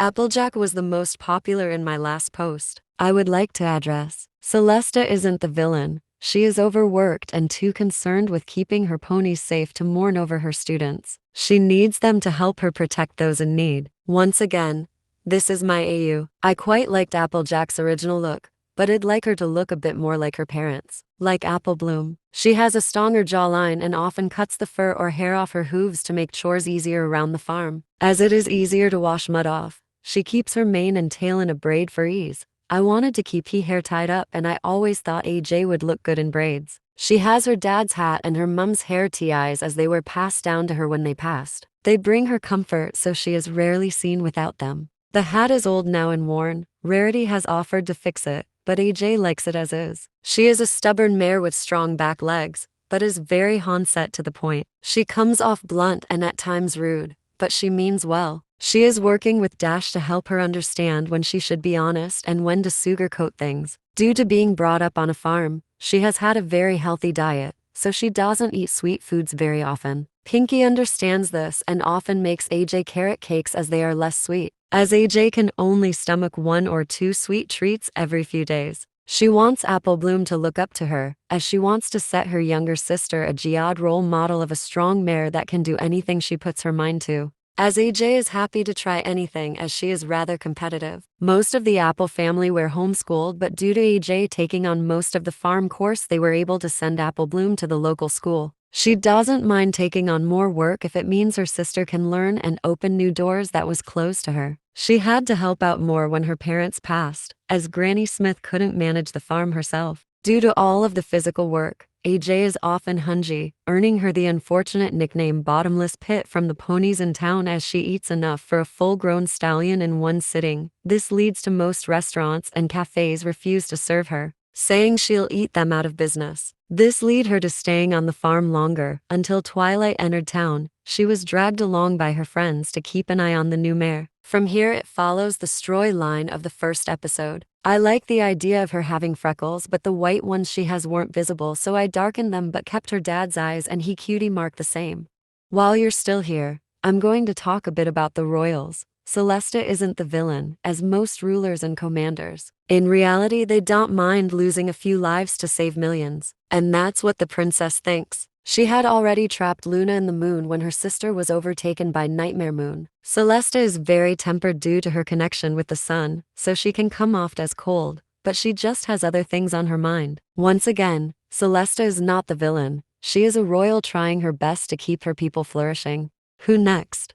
AppleJack was the most popular in my last post. I would like to address. Celesta isn't the villain. She is overworked and too concerned with keeping her ponies safe to mourn over her students. She needs them to help her protect those in need. Once again, this is my AU. I quite liked AppleJack's original look, but I'd like her to look a bit more like her parents. Like Apple Bloom. She has a stronger jawline and often cuts the fur or hair off her hooves to make chores easier around the farm. As it is easier to wash mud off, she keeps her mane and tail in a braid for ease. I wanted to keep her hair tied up and I always thought AJ would look good in braids. She has her dad's hat and her mum's hair ties as they were passed down to her when they passed. They bring her comfort so she is rarely seen without them. The hat is old now and worn. Rarity has offered to fix it, but AJ likes it as is. She is a stubborn mare with strong back legs, but is very onset to the point. She comes off blunt and at times rude, but she means well. She is working with Dash to help her understand when she should be honest and when to sugarcoat things. Due to being brought up on a farm, she has had a very healthy diet, so she doesn't eat sweet foods very often. Pinky understands this and often makes AJ carrot cakes as they are less sweet, as AJ can only stomach 1 or 2 sweet treats every few days. She wants Apple Bloom to look up to her, as she wants to set her younger sister a geode role model of a strong mare that can do anything she puts her mind to. As AJ is happy to try anything as she is rather competitive. Most of the Apple family were homeschooled, but due to AJ taking on most of the farm course, they were able to send Apple Bloom to the local school. She doesn't mind taking on more work if it means her sister can learn and open new doors that was closed to her. She had to help out more when her parents passed, as Granny Smith couldn't manage the farm herself. Due to all of the physical work, AJ is often hungry, earning her the unfortunate nickname Bottomless Pit from the ponies in town as she eats enough for a full-grown stallion in one sitting. This leads to most restaurants and cafes refuse to serve her, saying she'll eat them out of business. This lead her to staying on the farm longer. Until Twilight entered town, she was dragged along by her friends to keep an eye on the new mare. From here it follows the storyline of the first episode. I like the idea of her having freckles, but the white ones she has weren't visible, so I darkened them but kept her dad's eyes and he cutie marked the same. While you're still here, I'm going to talk a bit about the royals. Celesta isn't the villain, as most rulers and commanders. In reality, they don't mind losing a few lives to save millions. And that's what the princess thinks. She had already trapped Luna in the moon when her sister was overtaken by Nightmare Moon. Celesta is very tempered due to her connection with the sun, so she can come off as cold, but she just has other things on her mind. Once again, Celesta is not the villain. She is a royal trying her best to keep her people flourishing. Who next?